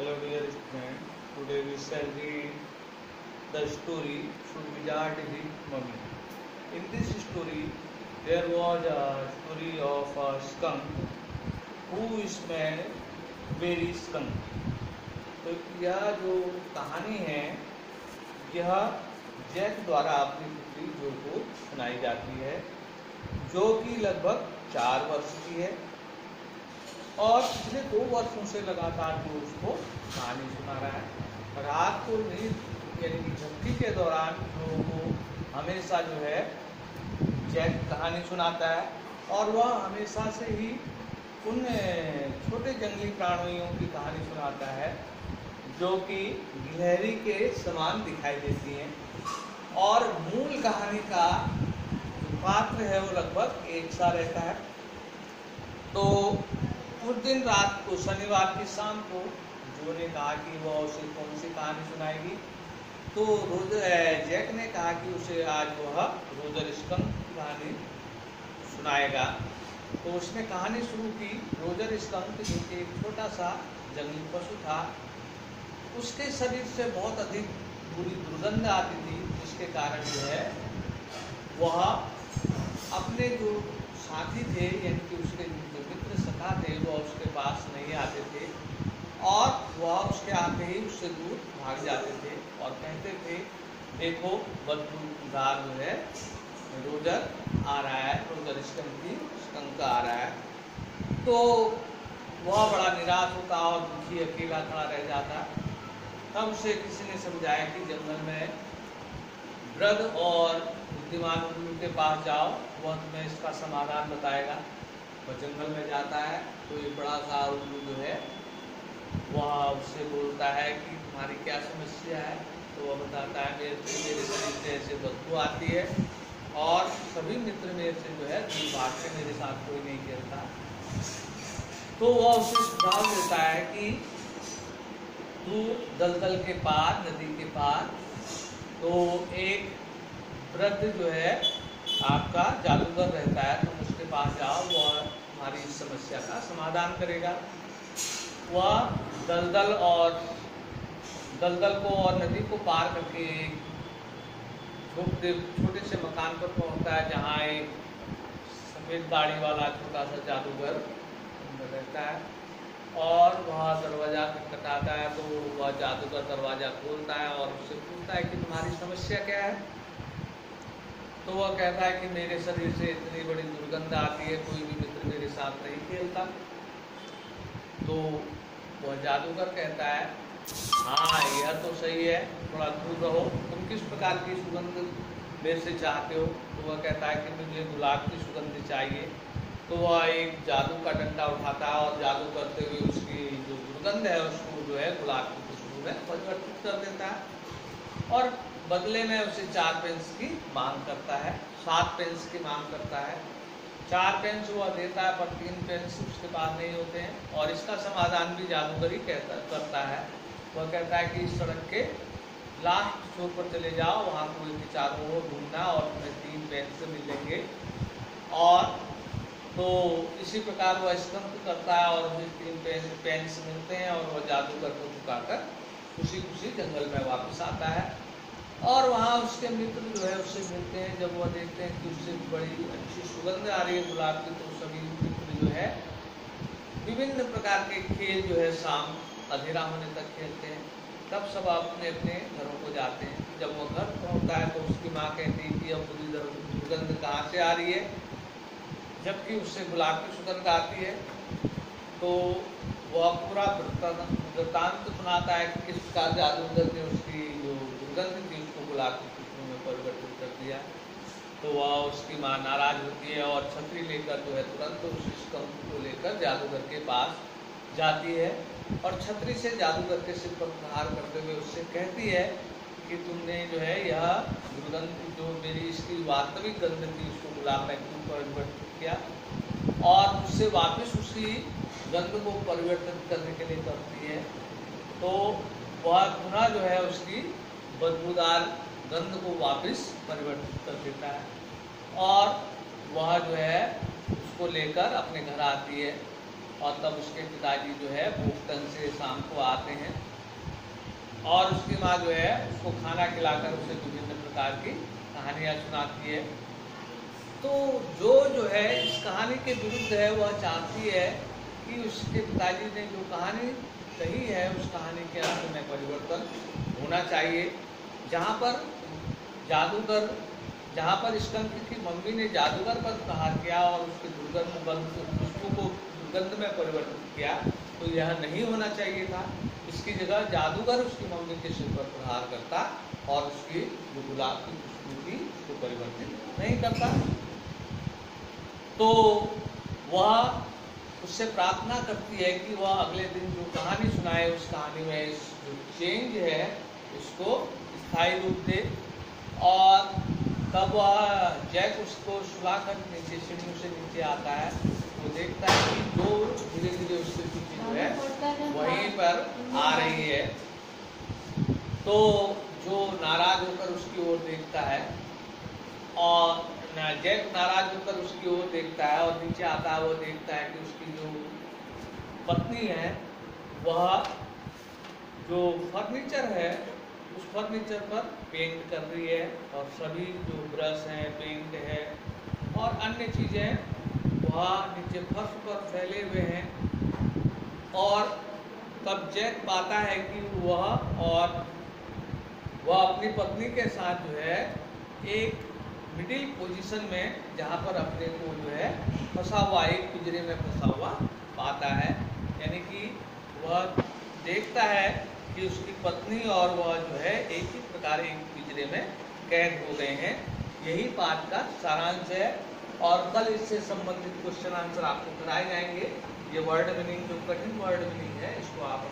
Hello dear student, today we shall read the story Should Wizard Eat Mummy. In this story, there was a story of a skunk who smelled very skunk. तो यह जो कहानी है यह Jack द्वारा अपनी पुत्री जो को सुनाई जाती है, जो कि लगभग 4 वर्ष की है और पिछले 2 वर्षों से लगातार जो उसको कहानी सुना रहा है। रात को नींद यानी कि झपकी के दौरान लोगों को हमेशा जो है जैक कहानी सुनाता है और वह हमेशा से ही उन छोटे जंगली प्राणियों की कहानी सुनाता है जो कि गिलहरी के समान दिखाई देती हैं और मूल कहानी का जो पात्र है वो लगभग एक सा रहता है। तो उस दिन रात को शनिवार की शाम को जो ने कहा कि वह उसे कौन सी कहानी सुनाएगी, तो जैक ने कहा कि उसे आज वह रोजर स्कंक की कहानी सुनाएगा। तो उसने कहानी शुरू की। रोजर स्कंक जो कि एक छोटा सा जंगली पशु था, उसके शरीर से बहुत अधिक बुरी दुर्गंध आती थी, जिसके कारण जो है वह अपने जो साथी थे यानी कि उसके जो मित्र सखा थे वह उसके पास नहीं आते थे और वह उसके आते ही उससे दूर भाग जाते थे और कहते थे देखो बदबूदार जो है रोजर आ रहा है, रोजर स्कंक आ रहा है। तो वह बड़ा निराश होता और दुखी अकेला खड़ा रह जाता। तब उसे किसी ने समझाया कि जंगल में वृद्ध और बुद्धिमान उल्लू के पास जाओ, वह तुम्हें इसका समाधान बताएगा। वह जंगल में जाता है तो एक बड़ा सा उल्लू जो है वह उससे बोलता है कि तुम्हारी क्या समस्या है। तो वह बताता है मेरे शरीर से ऐसे बदबू आती है और सभी मित्र मेरे से जो है दूर भागते, मेरे साथ कोई नहीं खेलता। तो वह उसे सुझाव देता है कि तू दलदल के पार, नदी के पार तो एक वृद्ध जो है आपका जादूगर रहता है, तुम उसके पास जाओ, वह तुम्हारी इस समस्या का समाधान करेगा। वह दलदल को और नदी को पार करके एक छोटे से मकान पर पहुंचता है जहाँ एक सफ़ेद दाढ़ी वाला छोटा सा जादूगर रहता है और वहाँ दरवाज़ा खटखटाता है। तो वह जादूगर दरवाज़ा खोलता है और उससे पूछता है कि तुम्हारी समस्या क्या है। तो वह कहता है कि मेरे शरीर से इतनी बड़ी दुर्गंध आती है, कोई भी मित्र मेरे साथ नहीं खेलता। तो वह जादूगर कहता है हाँ यह तो सही है, थोड़ा दूर रहो, तुम किस प्रकार की सुगंध मेरे से चाहते हो। तो वह कहता है कि मुझे गुलाब की सुगंध चाहिए। तो वह एक जादू का डंडा उठाता है और जादू करते हुए उसकी जो दुर्गंध है उसको जो है गुलाब की खुशबू में परिवर्तित कर देता है और बदले में उसे 4 पेंस की मांग करता है, 7 पेंस की मांग करता है। 4 पेंस वह देता है पर 3 पेंस उसके पास नहीं होते हैं और इसका समाधान भी जादूगर ही करता है। वह कहता है कि इस सड़क के लास्ट छोर पर चले जाओ, वहाँ कोई के चारों ओर घूमना और तुम्हें 3 पेंस मिलेंगे। और तो इसी प्रकार वह स्कंक करता है और उसे 3 पेंस मिलते हैं और वह जादूगर को चुकाकर खुशी खुशी जंगल में वापस आता है और वहाँ उसके मित्र जो है उससे मिलते हैं। जब वह देखते हैं कि उससे बड़ी अच्छी सुगंध आ रही है गुलाब की, तो सभी मित्र जो है विभिन्न प्रकार के खेल जो है शाम अंधेरा होने तक खेलते हैं। तब सब अपने अपने घरों को जाते हैं। जब वह घर पहुँचता है तो उसकी माँ कहती है कि अब बुरी दुर्गंध कहाँ से आ रही है, जबकि उससे गुलाब की सुगंध आती है। तो वह पूरा वृत्तांत सुनाता है कि किस प्रकार जादूगर ने उसकी जो दुर्गंध थी उसको गुलाब की खुशबू में परिवर्तित कर दिया। तो वह उसकी माँ नाराज होती है और छतरी लेकर जो है तुरंत उस स्कंक को लेकर जादूगर के पास जाती है और छतरी से जादूगर के सिर पर प्रहार करते हुए उससे कहती है कि तुमने जो है यह दुर्गंध जो मेरी इसकी वास्तविक गंध थी उसको गुलाब में क्यों परिवर्तित किया, और उससे वापस उसी गंध को परिवर्तित करने के लिए करती है। तो वह पुनः जो है उसकी बदबूदार गंध को वापस परिवर्तित कर देता है और वह जो है उसको लेकर अपने घर आती है। और तब उसके पिताजी जो है भूख तंग से शाम को आते हैं और उसकी माँ जो है उसको खाना खिलाकर उसे विभिन्न प्रकार की कहानियाँ सुनाती है। तो जो है इस कहानी के विरुद्ध है, वह चाहती है कि उसके पिताजी ने जो कहानी कही है उस कहानी के अंत में परिवर्तन होना चाहिए। जहाँ पर स्कंद की मम्मी ने जादूगर पर प्रहार किया और उसके खुशबू को दुर्गंध में परिवर्तित किया, तो यह नहीं होना चाहिए था। इसकी जगह जादूगर उसकी मम्मी के सिर पर प्रहार करता और उसकी जो गुलाब की खुशबू थी उसको परिवर्तित नहीं करता। तो वह उससे प्रार्थना करती है कि वह अगले दिन जो कहानी सुनाए उस कहानी में इस जो चेंज है इसको स्थायी रूप दे। और तब वह जैक उसको सुलाकर नीचे सीढ़ियों से नीचे आता है, वो देखता है कि जो धीरे धीरे उसके पीछे जो है वहीं पर आ रही है। तो जो नाराज होकर उसकी ओर देखता है और जैक नाराज होकर उसकी ओर देखता है और नीचे आता है, वो देखता है कि उसकी जो पत्नी है वह जो फर्नीचर है उस फर्नीचर पर पेंट कर रही है और सभी जो ब्रश हैं, पेंट है और अन्य चीज़ें वह नीचे फर्श पर फैले हुए हैं। और तब जैक पाता है कि वह अपनी पत्नी के साथ जो है एक मिडिल पोजीशन में, जहाँ पर अपने को जो है फंसा हुआ, एक पिंजरे में फंसा हुआ पाता है। यानी कि वह देखता है कि उसकी पत्नी और वह जो है एक ही प्रकार एक पिंजरे में कैद हो गए हैं। यही पाठ का सारांश है और कल इससे संबंधित क्वेश्चन आंसर आपको कराए जाएंगे। ये वर्ड मीनिंग जो कठिन वर्ड मीनिंग है इसको आप